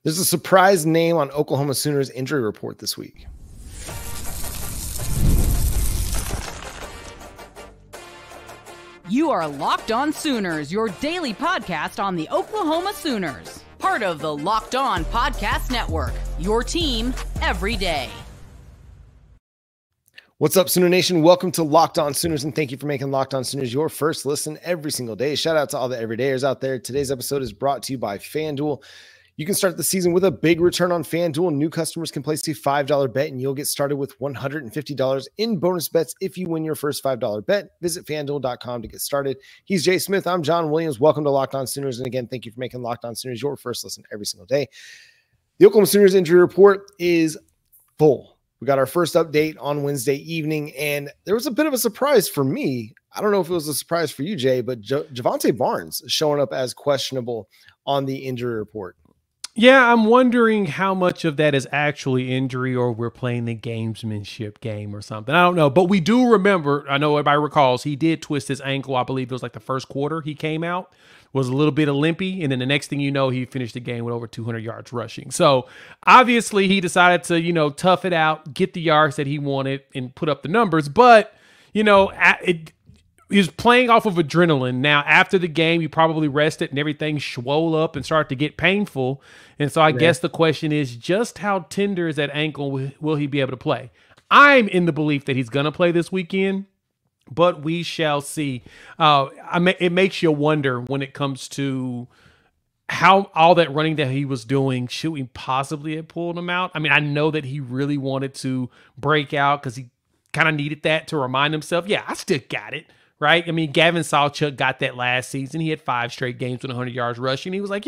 There's a surprise name on Oklahoma Sooners injury report this week. You are Locked On Sooners, your daily podcast on the Oklahoma Sooners. Part of the Locked On Podcast Network, your team every day. What's up, Sooner Nation? Welcome to Locked On Sooners, and thank you for making Locked On Sooners your first listen every single day. Shout out to all the everydayers out there. Today's episode is brought to you by FanDuel. You can start the season with a big return on FanDuel. New customers can place a $5 bet, and you'll get started with $150 in bonus bets if you win your first $5 bet. Visit FanDuel.com to get started. He's Jay Smith. I'm John Williams. Welcome to Locked On Sooners. And again, thank you for making Locked On Sooners your first listen every single day. The Oklahoma Sooners injury report is full. We got our first update on Wednesday evening, and there was a bit of a surprise for me. I don't know if it was a surprise for you, Jay, but Javante Barnes showing up as questionable on the injury report. Yeah, I'm wondering how much of that is actually injury or we're playing the gamesmanship game or something. I don't know, but we do remember, I know everybody recalls, he did twist his ankle. I believe it was like the first quarter he came out, was a little bit of limpy, and then the next thing you know, he finished the game with over 200 yards rushing. So obviously he decided to, tough it out, get the yards that he wanted and put up the numbers, but, he was playing off of adrenaline. Now, after the game, he probably rested and everything swole up and started to get painful. And so I guess the question is, just how tender is that ankle? Will he be able to play? I'm in the belief that he's going to play this weekend, but we shall see. It makes you wonder when it comes to how all that running that he was doing, should we possibly have pulled him out? I mean, I know that he really wanted to break out because he kind of needed that to remind himself, yeah, I still got it. Right? I mean, Gavin Sawchuk got that last season. He had 5 straight games with 100 yards rushing. He was like,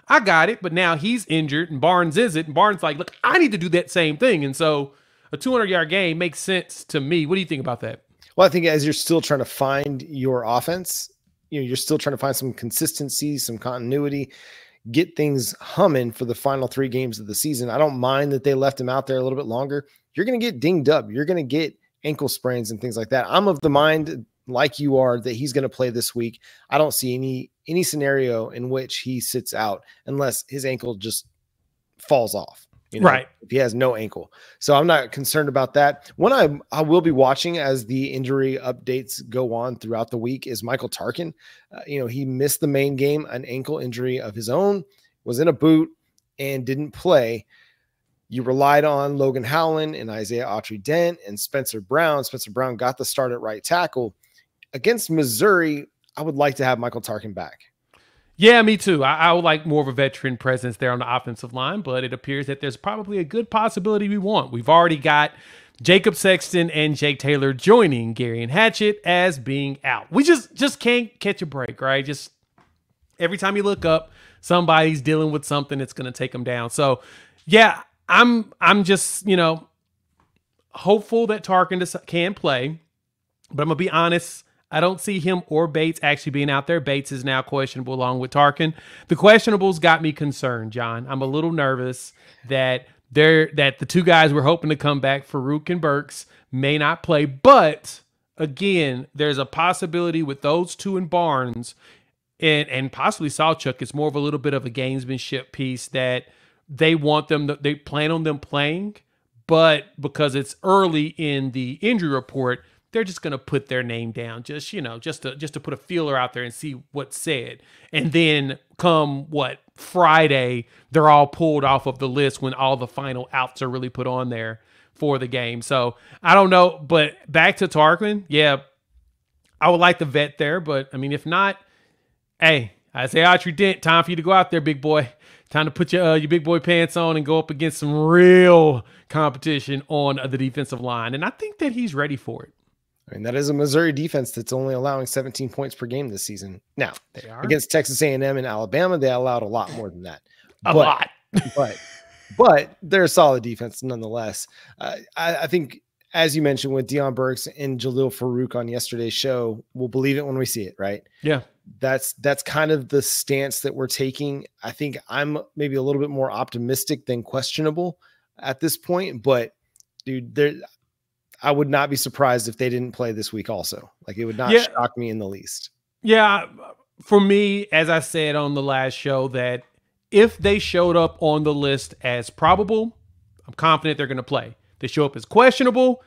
I got it. But now he's injured and Barnes isn't. And Barnes like, look, I need to do that same thing. And so a 200-yard game makes sense to me. What do you think about that? Well, I think as you're still trying to find your offense, you're still trying to find some consistency, some continuity, get things humming for the final 3 games of the season. I don't mind that they left him out there a little bit longer. You're going to get dinged up. You're going to get ankle sprains and things like that. I'm of the mind, like you are, that he's going to play this week. I don't see any scenario in which he sits out unless his ankle just falls off, right? If he has no ankle. So I'm not concerned about that. One I will be watching as the injury updates go on throughout the week is Michael Tarkin. He missed the main game, an ankle injury of his own, was in a boot and didn't play. You relied on Logan Howland and Isaiah Autry-Dent and Spencer Brown. Spencer Brown got the start at right tackle. Against Missouri, I would like to have Michael Tarkin back. Yeah, me too. I would like more of a veteran presence there on the offensive line, but it appears that there's probably a good possibility we want. We've already got Jacob Sexton and Jake Taylor joining Gary and Hatchett as being out. We just can't catch a break, right? Just every time you look up, somebody's dealing with something that's going to take them down. So, yeah, I'm just, hopeful that Tarkin can play, but I'm going to be honest, I don't see him or Bates actually being out there. Bates is now questionable along with Tarkin. The questionables got me concerned, John. I'm a little nervous that the 2 guys we're hoping to come back, Farouk and Burks, may not play. But again, there's a possibility with those 2 in Barnes and possibly Sawchuk. It's more of a little bit of a gamesmanship piece that they plan on them playing, but because it's early in the injury report, they're just going to put their name down, just to put a feeler out there and see what's said. And then come Friday, they're all pulled off of the list when all the final outs are really put on there for the game. So I don't know, but back to Tarkin. Yeah, I would like the vet there, but I mean, if not, hey, Isaiah Autry-Dent, time for you to go out there, big boy. Time to put your big boy pants on and go up against some real competition on the defensive line. And I think that he's ready for it. I mean, that is a Missouri defense that's only allowing 17 points per game this season. Now, against Texas A&M and Alabama, they allowed a lot more than that. But they're a solid defense nonetheless. I think, as you mentioned, with Deion Burks and Jalil Farouk on yesterday's show, we'll believe it when we see it, right? Yeah. That's kind of the stance that we're taking. I think I'm maybe a little bit more optimistic than questionable at this point, but dude, I would not be surprised if they didn't play this week also. Like, it would not shock me in the least. Yeah. For me, as I said on the last show, that if they showed up on the list as probable, I'm confident they're going to play. They show up as questionable,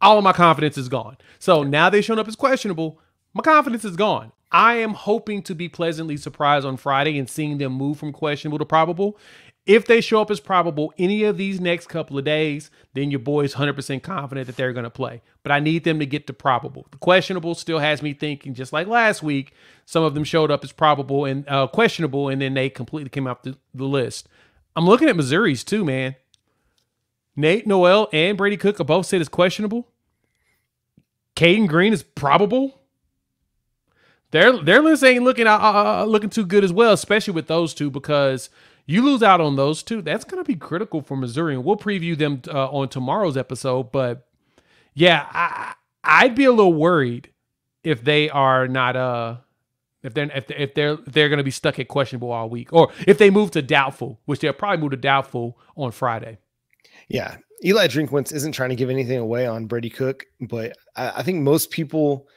all of my confidence is gone. So now they showing up as questionable, my confidence is gone. I am hoping to be pleasantly surprised on Friday and seeing them move from questionable to probable. If they show up as probable any of these next couple of days, then your boy's 100% confident that they're going to play. But I need them to get to probable. The questionable still has me thinking, just like last week, some of them showed up as probable and questionable, and then they completely came off the list. I'm looking at Missouri's too, man. Nate Noel and Brady Cook are both said as questionable. Caden Green is probable. Their list ain't looking too good as well, especially with those two, because you lose out on those two. That's going to be critical for Missouri, and we'll preview them on tomorrow's episode. But yeah, I'd be a little worried if they are not if they're going to be stuck at questionable all week, or if they move to doubtful, which they'll probably move to doubtful on Friday. Yeah, Eli Drinkwitz isn't trying to give anything away on Brady Cook, but I think most people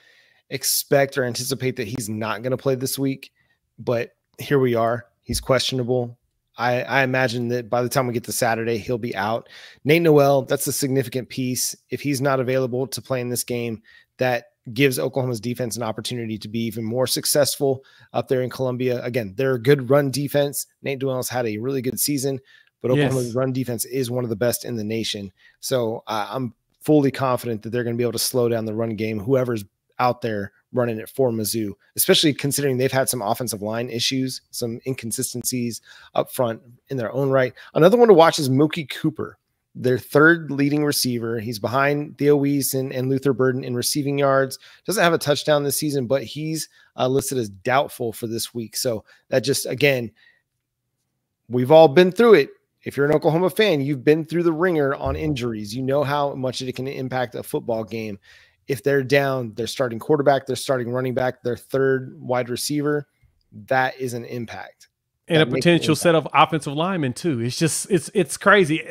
expect or anticipate that he's not going to play this week. But here we are. He's questionable. I imagine that by the time we get to Saturday, he'll be out. Nate Noel, that's a significant piece. If he's not available to play in this game, that gives Oklahoma's defense an opportunity to be even more successful up there in Columbia. Again, they're a good run defense. Nate Noel's had a really good season, but Oklahoma's run defense is one of the best in the nation. So I'm fully confident that they're going to be able to slow down the run game, whoever's out there running it for Mizzou, especially considering they've had some offensive line issues, some inconsistencies up front in their own right. Another one to watch is Mookie Cooper, their third leading receiver. He's behind Theo Weiss and Luther Burden in receiving yards. Doesn't have a touchdown this season, but he's listed as doubtful for this week. So that just, again, we've all been through it. If you're an Oklahoma fan, you've been through the ringer on injuries. You know how much it can impact a football game. If they're down, their starting quarterback, their starting running back, their third wide receiver, that is an impact. And a potential set of offensive linemen too. It's just, it's crazy.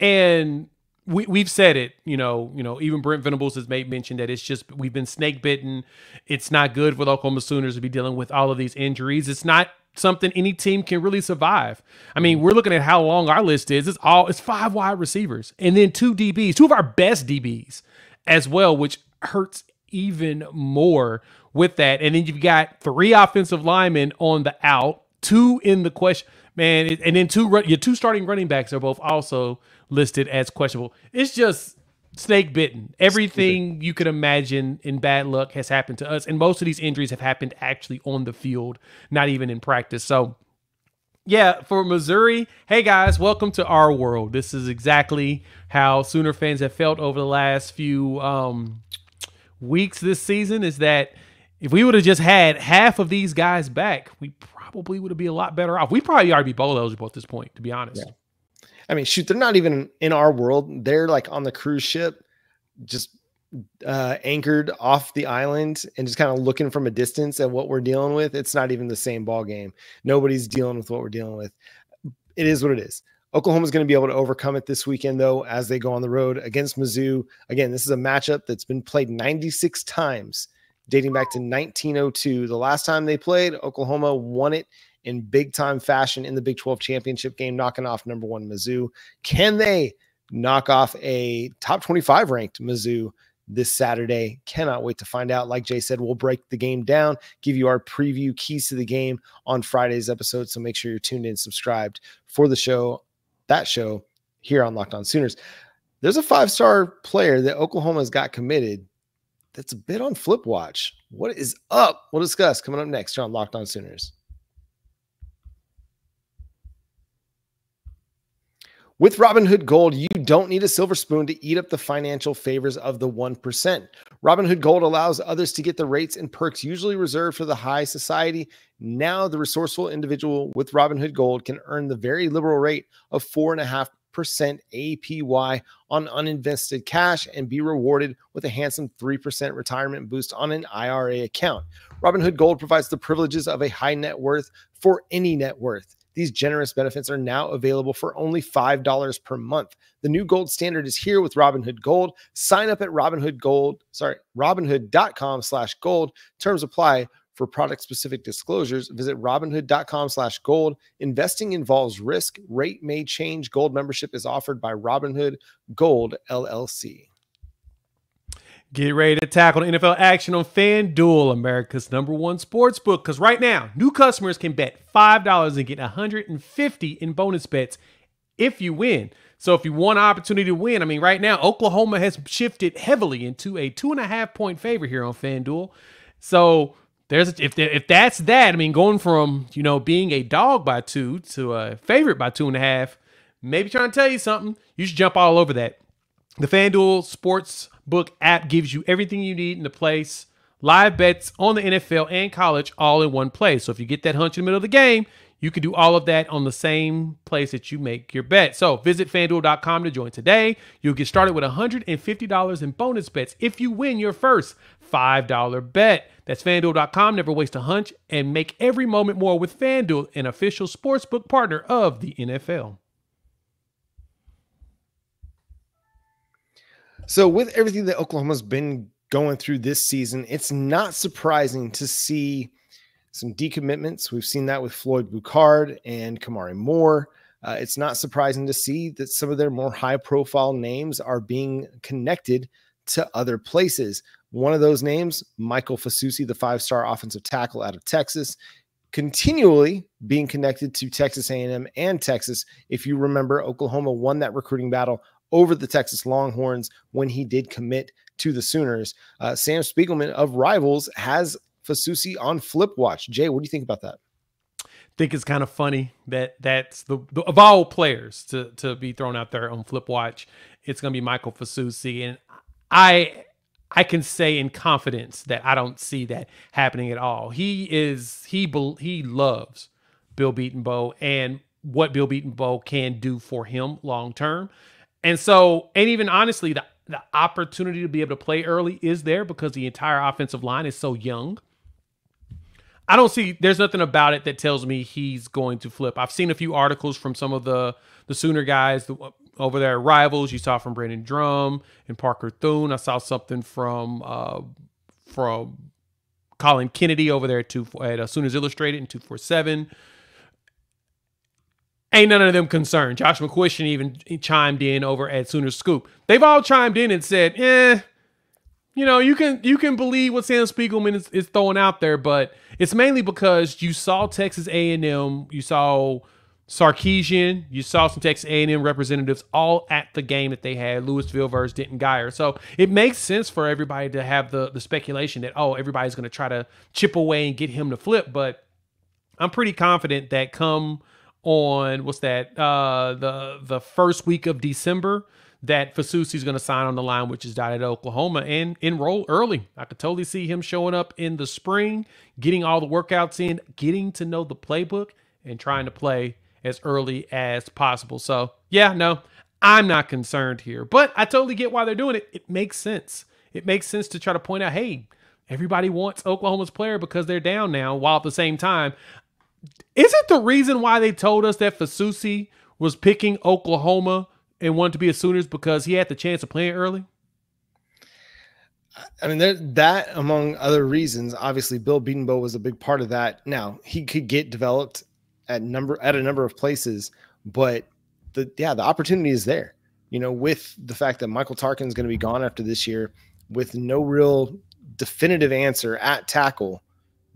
And we've said it, even Brent Venables has made mention that it's just, we've been snake bitten. It's not good for the Oklahoma Sooners to be dealing with all of these injuries. It's not something any team can really survive. I mean, we're looking at how long our list is. It's 5 wide receivers and then 2 DBs, 2 of our best DBs as well, which hurts even more with that. And then you've got 3 offensive linemen on the out, 2 in the question, man. And then your 2 starting running backs are both also listed as questionable. It's just snake bitten. Everything you could imagine in bad luck has happened to us. And most of these injuries have happened actually on the field, not even in practice. So yeah, for Missouri, hey guys, welcome to our world. This is exactly how Sooner fans have felt over the last few weeks this season, is that if we would have just had half of these guys back, we probably would have been a lot better off. We probably already be bowl eligible at this point, to be honest. Yeah. I mean, shoot, they're not even in our world. They're like on the cruise ship, just anchored off the island and just kind of looking from a distance at what we're dealing with. It's not even the same ball game. Nobody's dealing with what we're dealing with. It is what it is. Oklahoma's going to be able to overcome it this weekend, though, as they go on the road against Mizzou. Again, this is a matchup that's been played 96 times, dating back to 1902. The last time they played, Oklahoma won it in big-time fashion in the Big 12 championship game, knocking off number 1 Mizzou. Can they knock off a top 25 ranked Mizzou this Saturday? Cannot wait to find out. Like Jay said, we'll break the game down, give you our preview keys to the game on Friday's episode. So make sure you're tuned in, subscribed for the show, that show here on Locked On Sooners. There's a 5-star player that Oklahoma's got committed that's a bit on flip watch. What is up? We'll discuss coming up next here on Locked On Sooners. With Robinhood Gold, you don't need a silver spoon to eat up the financial favors of the 1%. Robinhood Gold allows others to get the rates and perks usually reserved for the high society. Now, the resourceful individual with Robinhood Gold can earn the very liberal rate of 4.5% APY on uninvested cash and be rewarded with a handsome 3% retirement boost on an IRA account. Robinhood Gold provides the privileges of a high net worth for any net worth. These generous benefits are now available for only $5 per month. The new gold standard is here with Robinhood Gold. Sign up at Robinhood.com/gold. Terms apply. For product-specific disclosures, visit robinhood.com/gold. Investing involves risk. Rate may change. Gold membership is offered by Robinhood Gold, LLC. Get ready to tackle the NFL action on FanDuel, America's #1 sports book. Because right now, new customers can bet $5 and get $150 in bonus bets if you win. So if you want an opportunity to win, I mean, right now, Oklahoma has shifted heavily into a 2.5-point favor here on FanDuel. So if that's that, I mean, going from, being a dog by 2 to a favorite by 2.5, maybe trying to tell you something, you should jump all over that. The FanDuel Sportsbook app gives you everything you need in the place. Live bets on the NFL and college all in one place. So if you get that hunch in the middle of the game, you can do all of that on the same place that you make your bet. So visit FanDuel.com to join today. You'll get started with $150 in bonus bets if you win your first $5 bet. That's FanDuel.com. Never waste a hunch and make every moment more with FanDuel, an official sportsbook partner of the NFL. So with everything that Oklahoma's been going through this season, it's not surprising to see some decommitments. We've seen that with Floyd Boucard and Kamari Moore. It's not surprising to see that some of their more high-profile names are being connected to other places. One of those names, Michael Fasusi, the 5-star offensive tackle out of Texas, continually being connected to Texas A&M and Texas. If you remember, Oklahoma won that recruiting battle over the Texas Longhorns when he did commit to the Sooners. Sam Spiegelman of Rivals has Fasusi on flip watch. Jay, what do you think about that? I think it's kind of funny that that's the of all players to be thrown out there on flip watch, it's going to be Michael Fasusi. And I can say in confidence that I don't see that happening at all. He loves Bill Beatonbow and what Bill Beatonbow can do for him long term. And so, and even honestly, the opportunity to be able to play early is there because the entire offensive line is so young. There's nothing about it that tells me he's going to flip. I've seen a few articles from some of the Sooner guys over there at Rivals. You saw from Brandon Drum and Parker Thune. I saw something from Colin Kennedy over there at Sooners Illustrated and 247. Ain't none of them concerned. Josh McCuistion even chimed in over at Sooners Scoop. They've all chimed in and said, you can believe what Sam Spiegelman is throwing out there, but it's mainly because you saw Texas A&M, you saw Sarkisian, you saw some Texas A&M representatives all at the game that they had, Louisville versus Denton Guyer. So it makes sense for everybody to have the speculation that, everybody's going to try to chip away and get him to flip. But I'm pretty confident that come on, the first week of December, that Fasusi's going to sign on the line, which is dotted at Oklahoma, and enroll early. I could totally see him showing up in the spring, getting all the workouts in, getting to know the playbook, and trying to play as early as possible. So, yeah, no, I'm not concerned here. But I totally get why they're doing it. It makes sense. It makes sense to try to point out, hey, everybody wants Oklahoma's player because they're down now, while at the same time, isn't the reason why they told us that Fasusi was picking Oklahoma and wanted to be a Sooners because he had the chance of playing early? I mean, that among other reasons, obviously Bill Beatonbow was a big part of that. Now, he could get developed at a number of places, but the opportunity is there. With the fact that Michael Tarkin is going to be gone after this year, with no real definitive answer at tackle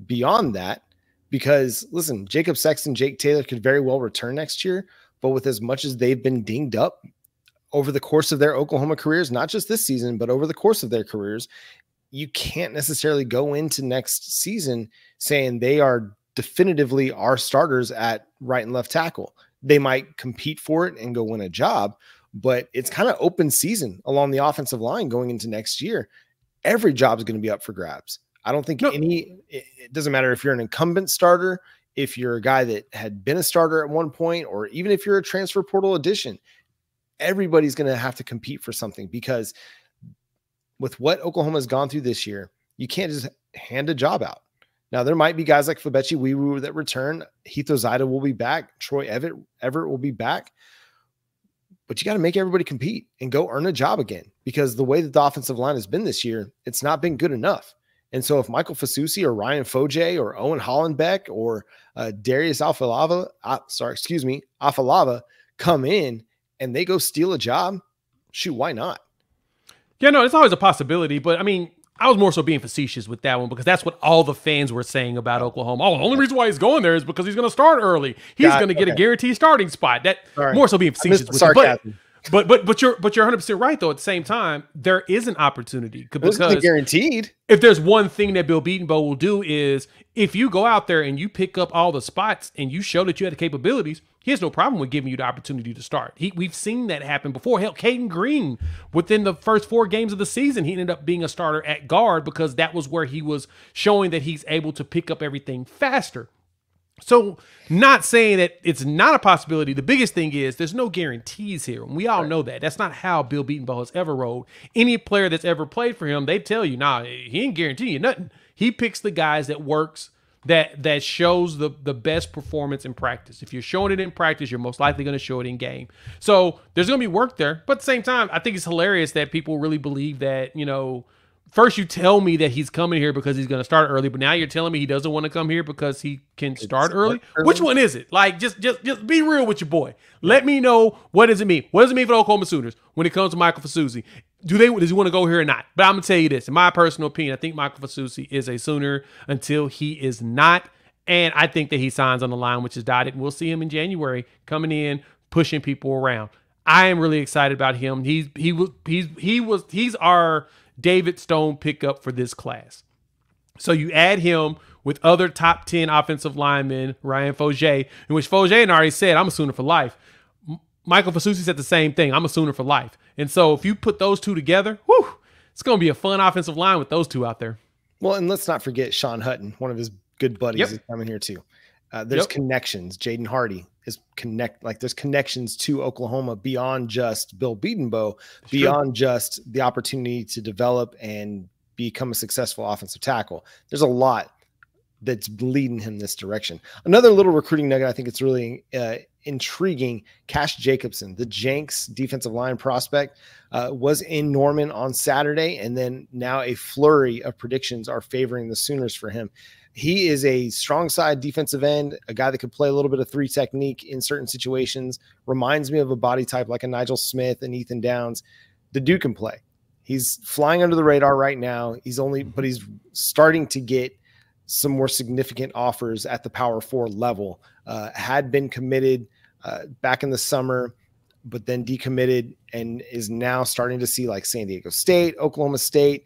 beyond that, because listen, Jacob Sexton, Jake Taylor could very well return next year, but with as much as they've been dinged up over the course of their Oklahoma careers, not just this season, but over the course of their careers, you can't necessarily go into next season saying they are definitively our starters at right and left tackle. They might compete for it and go win a job, but it's kind of open season along the offensive line going into next year. Every job is going to be up for grabs. I don't think it doesn't matter if you're an incumbent starter, if you're a guy that had been a starter at one point, or even if you're a transfer portal addition. Everybody's going to have to compete for something, because with what Oklahoma has gone through this year, you can't just hand a job out. Now, there might be guys like Fabechi Wiwu that return. Heath Ozida will be back. Troy Everett will be back. But you got to make everybody compete and go earn a job again, because the way that the offensive line has been this year, it's not been good enough. And so if Michael Fasusi or Ryan Foje or Owen Hollenbeck or Darius Afalava come in and they go steal a job, shoot, why not? Yeah, no, it's always a possibility. But I mean, I was more so being facetious with that one because that's what all the fans were saying about Oklahoma. Oh, the only reason why he's going there is because he's going to start early. He's going to get a guaranteed starting spot. More so being facetious with it. But you're 100% right though. At the same time, there is an opportunity because guaranteed. If there's one thing that Bill Beatonbow will do is if you go out there and you pick up all the spots and you show that you have the capabilities, he has no problem with giving you the opportunity to start. We've seen that happen before. Hell, Caden Green, within the first 4 games of the season, he ended up being a starter at guard because that was where he was showing that he's able to pick up everything faster. So not saying that it's not a possibility. The biggest thing is there's no guarantees here. And we all know that. That's not how Bill Beatonbow has ever rolled. Any player that's ever played for him, they tell you, nah, he ain't guaranteeing you nothing. He picks the guys that works, that shows the best performance in practice. If you're showing it in practice, you're most likely going to show it in game. So there's going to be work there. But at the same time, I think it's hilarious that people really believe that, first you tell me that he's coming here because he's going to start early, but now you're telling me he doesn't want to come here because he can start early? Which one is it? Like, just be real with your boy. Let me know, what does it mean? What does it mean for the Oklahoma Sooners when it comes to Michael Fasusi? Does he want to go here or not? But I'm going to tell you this. In my personal opinion, I think Michael Fasusi is a Sooner until he is not. And I think that he signs on the line, which is dotted. And we'll see him in January coming in, pushing people around. I am really excited about him. He's our David Stone pickup for this class. So you add him with other top 10 offensive linemen, Ryan Foje, in which Foje already said, I'm a Sooner for life. Michael Fasusi said the same thing. I'm a Sooner for life. And so if you put those two together, it's going to be a fun offensive line with those two out there. Well, and let's not forget Sean Hutton, one of his good buddies is coming here too. There's connections. Jaden Hardy is there's connections to Oklahoma beyond just Bill Beatonbow, beyond just the opportunity to develop and become a successful offensive tackle. There's a lot that's leading him this direction. Another little recruiting nugget, I think it's really intriguing. Cash Jacobson, the Jenks defensive line prospect, was in Norman on Saturday, and then now a flurry of predictions are favoring the Sooners for him. He is a strong side defensive end, a guy that could play a little bit of 3 technique in certain situations. Reminds me of a body type like a Nigel Smith and Ethan Downs. The dude can play. He's flying under the radar right now. But he's starting to get some more significant offers at the Power 4 level. Had been committed back in the summer, but then decommitted and is now starting to see like San Diego State, Oklahoma State.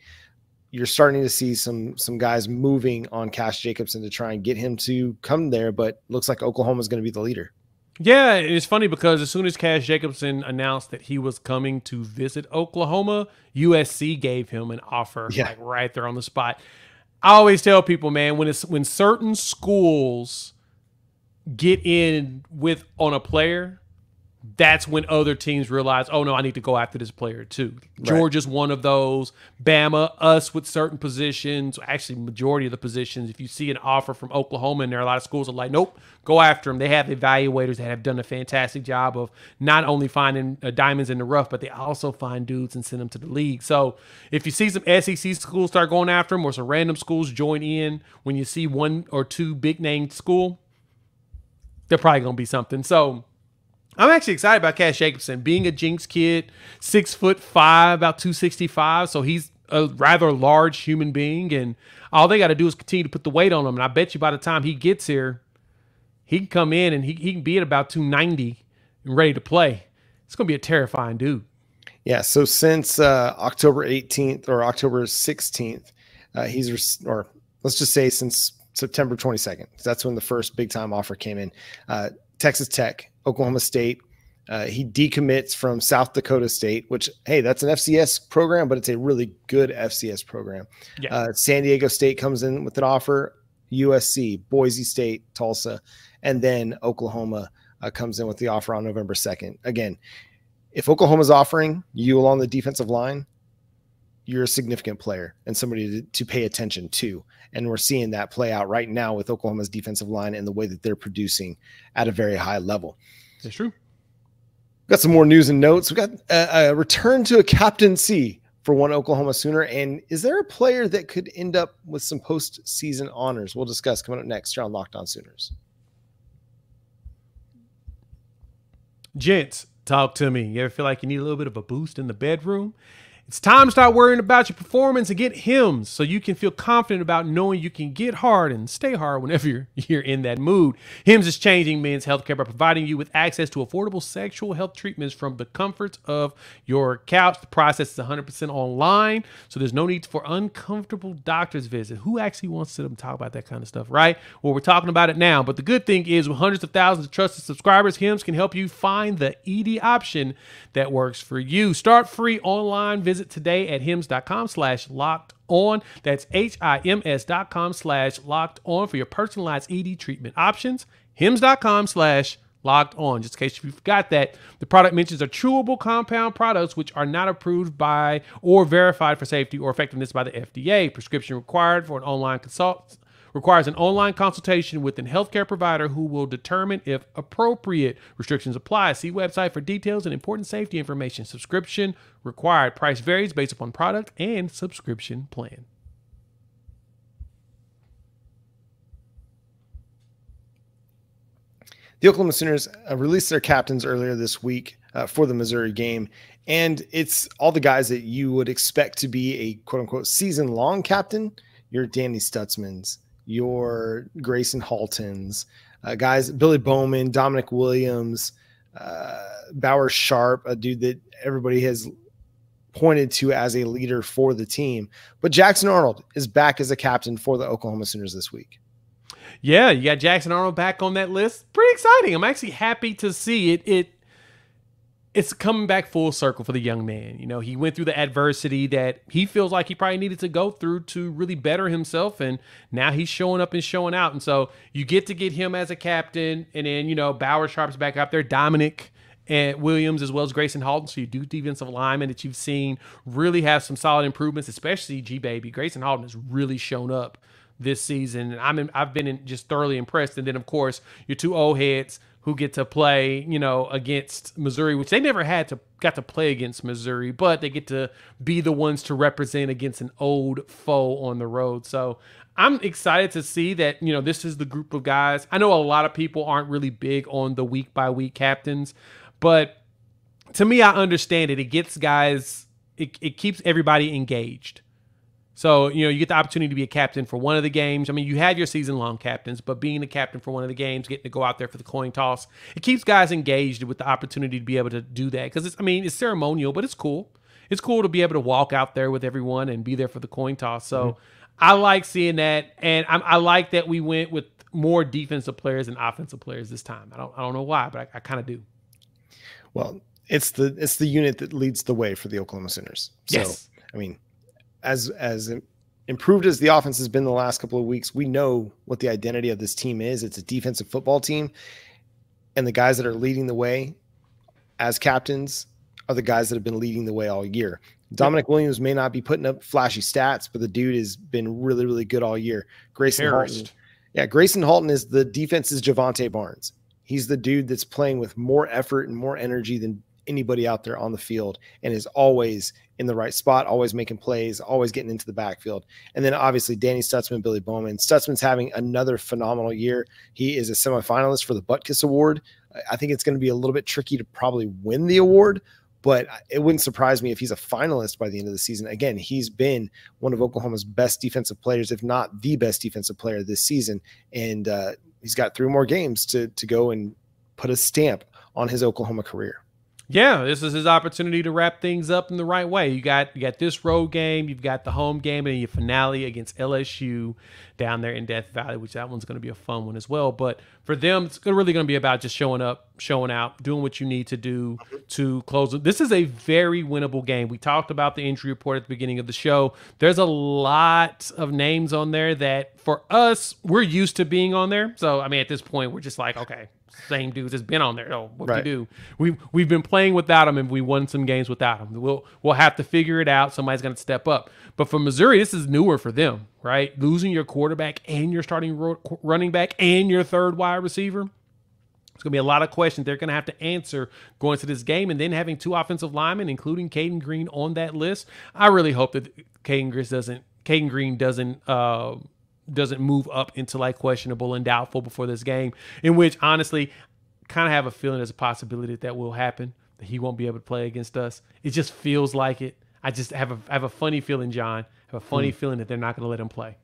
You're starting to see some guys moving on Cash Jacobson to try and get him to come there, but looks like Oklahoma is going to be the leader. Yeah, it's funny because as soon as Cash Jacobson announced that he was coming to visit Oklahoma, USC gave him an offer like right there on the spot. I always tell people, man, when certain schools get in on a player, that's when other teams realize, oh, no, I need to go after this player too. Right. Georgia's one of those. Bama, us with certain positions, actually majority of the positions. If you see an offer from Oklahoma, and there are a lot of schools that are like, nope, go after them. They have evaluators that have done a fantastic job of not only finding diamonds in the rough, but they also find dudes and send them to the league. So if you see some SEC schools start going after them or some random schools join in, when you see 1 or 2 big-name school, they're probably going to be something. So I'm actually excited about Cash Jacobson being a Jinx kid, 6'5", about 265. So he's a rather large human being, and all they got to do is continue to put the weight on him. And I bet you by the time he gets here, he can come in and he can be at about 290 and ready to play. It's going to be a terrifying dude. Yeah. So since October 18th or October 16th, or let's just say since September 22nd, that's when the first big time offer came in. Texas Tech, Oklahoma State. He decommits from South Dakota State, which, hey, that's an FCS program, but it's a really good FCS program. Yeah. San Diego State comes in with an offer, USC, Boise State, Tulsa, and then Oklahoma comes in with the offer on November 2nd. Again, if Oklahoma's offering you along the defensive line, you're a significant player and somebody to pay attention to. And we're seeing that play out right now with Oklahoma's defensive line and the way that they're producing at a very high level. That's true. Got some more news and notes. We got a return to a captaincy for one Oklahoma Sooner? And is there a player that could end up with some postseason honors? We'll discuss coming up next here on Locked On Sooners. Gents, talk to me. You ever feel like you need a little bit of a boost in the bedroom? It's time to start worrying about your performance and get Hims so you can feel confident about knowing you can get hard and stay hard whenever you're in that mood. Hims is changing men's healthcare by providing you with access to affordable sexual health treatments from the comfort of your couch. The process is 100% online, so there's no need for uncomfortable doctor's visit. Who actually wants to talk about that kind of stuff, right? Well, we're talking about it now, but the good thing is with hundreds of thousands of trusted subscribers, Hims can help you find the ED option that works for you. Start free online. Visit today at hims.com/locked on. That's HIMS.com/locked on for your personalized ED treatment options. hims.com/locked on. Just in case you forgot that, the product mentions are chewable compound products which are not approved by or verified for safety or effectiveness by the FDA. Prescription required for an online consult. Requires an online consultation with a healthcare provider who will determine if appropriate. Restrictions apply. See website for details and important safety information. Subscription required. Price varies based upon product and subscription plan. The Oklahoma Sooners released their captains earlier this week for the Missouri game, and it's all the guys that you would expect to be a quote-unquote season-long captain. Your Danny Stutsmans, your Grayson Haltons, guys, Billy Bowman, Dominic Williams, Bauer Sharp, a dude that everybody has pointed to as a leader for the team. But Jackson Arnold is back as a captain for the Oklahoma Sooners this week. Yeah, you got Jackson Arnold back on that list. Pretty exciting. I'm actually happy to see it. It's coming back full circle for the young man. You know, he went through the adversity that he feels like he probably needed to go through to really better himself, and now he's showing up and showing out. And so you get to get him as a captain, and then, you know, Bauer Sharp's back up there, Dominic and Williams, as well as Grayson Halton. So you do defensive linemen that you've seen really have some solid improvements, especially G-Baby. Grayson Halton has really shown up this season, and I've been just thoroughly impressed. And then, of course, your two old heads who get to play, you know, against Missouri, which they never got to play against Missouri, but they get to be the ones to represent against an old foe on the road. So I'm excited to see that, you know, this is the group of guys. I know a lot of people aren't really big on the week-by-week captains, but to me, I understand it. It gets guys, it keeps everybody engaged. So, you know, you get the opportunity to be a captain for one of the games. I mean, you have your season-long captains, but being the captain for one of the games, getting to go out there for the coin toss, it keeps guys engaged with the opportunity to be able to do that. Because, it's ceremonial, but it's cool. It's cool to be able to walk out there with everyone and be there for the coin toss. So I like seeing that, and I like that we went with more defensive players than offensive players this time. I don't know why, but I kind of do. Well, it's the unit that leads the way for the Oklahoma Sooners. So, yes. I mean, as improved as the offense has been the last couple of weeks, we know what the identity of this team is. It's a defensive football team, and the guys that are leading the way as captains are the guys that have been leading the way all year. Dominic Williams may not be putting up flashy stats, but the dude has been really, really good all year. Grayson Halton is the defense's Javante Barnes. He's the dude that's playing with more effort and more energy than anybody out there on the field, and is always in the right spot, always making plays, always getting into the backfield. And then obviously Danny Stutsman, Billy Bowman. Stutsman's having another phenomenal year. He is a semifinalist for the Butkus Award. I think it's going to be a little bit tricky to probably win the award, but it wouldn't surprise me if he's a finalist by the end of the season. Again, he's been one of Oklahoma's best defensive players, if not the best defensive player this season. And he's got 3 more games to go and put a stamp on his Oklahoma career. Yeah, this is his opportunity to wrap things up in the right way. You got this road game, you've got the home game, and your finale against LSU down there in Death Valley, which that one's going to be a fun one as well. But for them, it's really going to be about just showing up, showing out, doing what you need to do to close it. This is a very winnable game. We talked about the injury report at the beginning of the show. There's a lot of names on there that for us, we're used to being on there. So, I mean, at this point, we're just like, okay, same dudes has been on there. Oh, what right. we do? We've been playing without him, and we won some games without him. We'll have to figure it out. Somebody's going to step up. But for Missouri, this is newer for them, right? Losing your quarterback and your starting running back and your third wide receiver. It's going to be a lot of questions they're going to have to answer going into this game. And then having 2 offensive linemen, including Caden Green, on that list. I really hope that Caden Green doesn't move up into like questionable and doubtful before this game, in which honestly kind of have a feeling there's a possibility that will happen, that he won't be able to play against us. It just feels like it. I just have a funny feeling, John. I have a funny feeling that they're not going to let him play.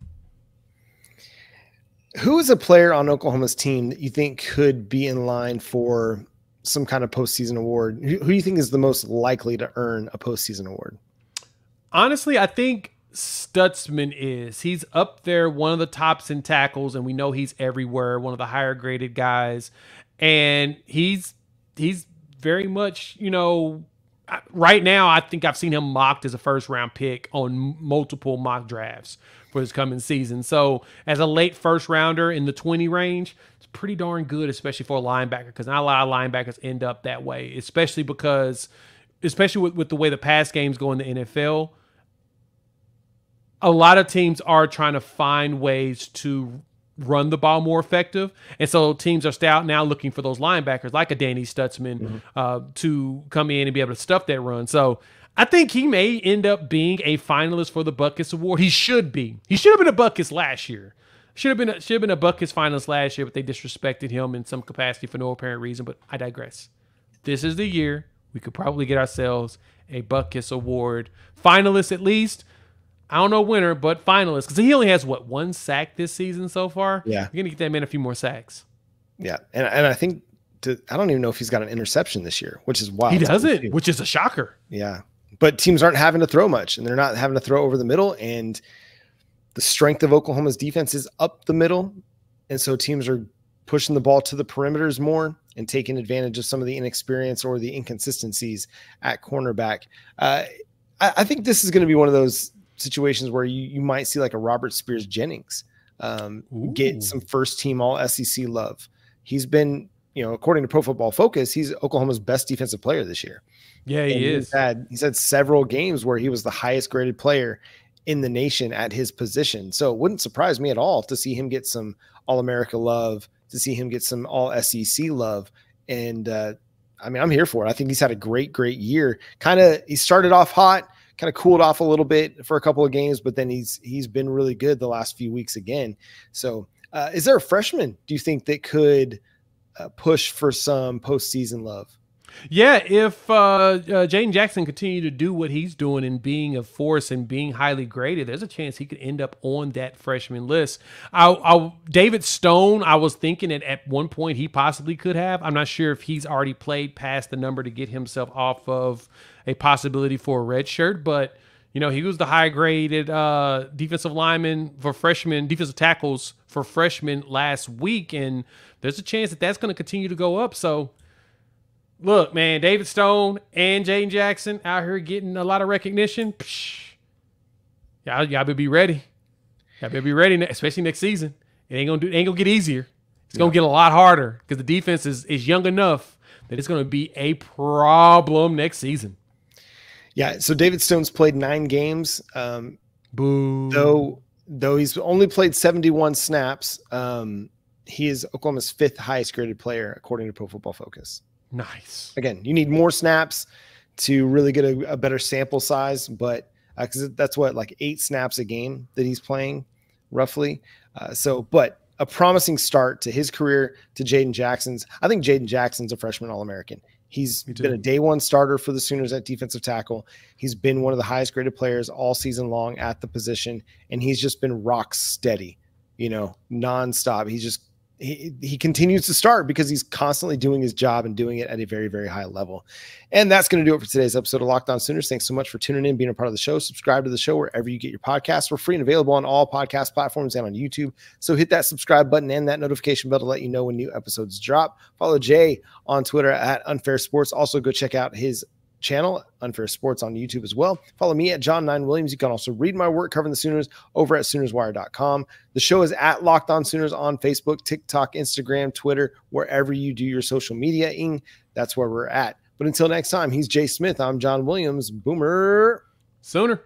Who is a player on Oklahoma's team that you think could be in line for some kind of postseason award? Who do you think is the most likely to earn a postseason award? Honestly, I think Stutsman is. He's up there, one of the tops in tackles, and we know he's everywhere, one of the higher graded guys. And he's very much, right now, I think I've seen him mocked as a first-round pick on multiple mock drafts for this coming season. So as a late first-rounder in the 20 range, it's pretty darn good, especially for a linebacker, because not a lot of linebackers end up that way, especially with the way the pass games go in the NFL. A lot of teams are trying to find ways to run the ball more effective. And so teams are now looking for those linebackers like a Danny Stutsman to come in and be able to stuff that run. So I think he may end up being a finalist for the Butkus Award. He should be. He should have been a Butkus last year. Should have been a Butkus finalist last year, but they disrespected him in some capacity for no apparent reason. But I digress. This is the year we could probably get ourselves a Butkus Award finalist at least. I don't know winner, but finalist, because he only has, 1 sack this season so far? Yeah. You're going to get that man a few more sacks. Yeah, and I think, I don't even know if he's got an interception this year, which is wild. He doesn't, which is a shocker. Yeah, but teams aren't having to throw much, and they're not having to throw over the middle, and the strength of Oklahoma's defense is up the middle, and so teams are pushing the ball to the perimeters more and taking advantage of some of the inexperience or the inconsistencies at cornerback. I think this is going to be one of those situations where you might see like a Robert Spears Jennings get some first team all SEC love. He's been, according to Pro Football Focus, he's Oklahoma's best defensive player this year. Yeah, he is. He's had several games where he was the highest graded player in the nation at his position. So it wouldn't surprise me at all to see him get some All-America love, to see him get some all SEC love. And I'm here for it. I think he's had a great year. He started off hot, kind of cooled off a little bit for a couple of games, but then he's been really good the last few weeks again. So is there a freshman, do you think, that could push for some postseason love? Yeah, if Jaden Jackson continue to do what he's doing and being a force and being highly graded, there's a chance he could end up on that freshman list. David Stone, I was thinking that at one point he possibly could have. I'm not sure if he's already played past the number to get himself off of a possibility for a red shirt, but he was the high graded defensive lineman for freshmen, defensive tackles for freshmen last week, and there's a chance that that's going to continue to go up. So look, man, David Stone and Jaden Jackson out here getting a lot of recognition. Y'all better be ready. Y'all better be ready, especially next season. It ain't gonna get easier. It's gonna get a lot harder because the defense is young enough that it's gonna be a problem next season. Yeah. So David Stone's played 9 games. Boo. Though he's only played 71 snaps. He is Oklahoma's 5th highest graded player according to Pro Football Focus. Nice. Again, you need more snaps to really get a better sample size, but because that's like 8 snaps a game that he's playing roughly. But a promising start to his career, to Jaden Jackson's. I think Jaden Jackson's a freshman All-American. He's been a day one starter for the Sooners at defensive tackle. He's been one of the highest graded players all season long at the position, and he's just been rock steady, nonstop. He continues to start because he's constantly doing his job and doing it at a very, very high level. And that's going to do it for today's episode of Locked On Sooners. Thanks so much for tuning in, being a part of the show. Subscribe to the show wherever you get your podcasts. We're free and available on all podcast platforms and on YouTube. So hit that subscribe button and that notification bell to let you know when new episodes drop. Follow Jay on Twitter at Unfair Sports. Also go check out his channel, Unfair Sports, on YouTube as well. Follow me at John9Williams. You can also read my work covering the Sooners over at SoonersWire.com. The show is at Locked On Sooners on Facebook, TikTok, Instagram, Twitter, wherever you do your social media-ing. That's where we're at. But until next time, he's Jay Smith. I'm John Williams. Boomer. Sooner.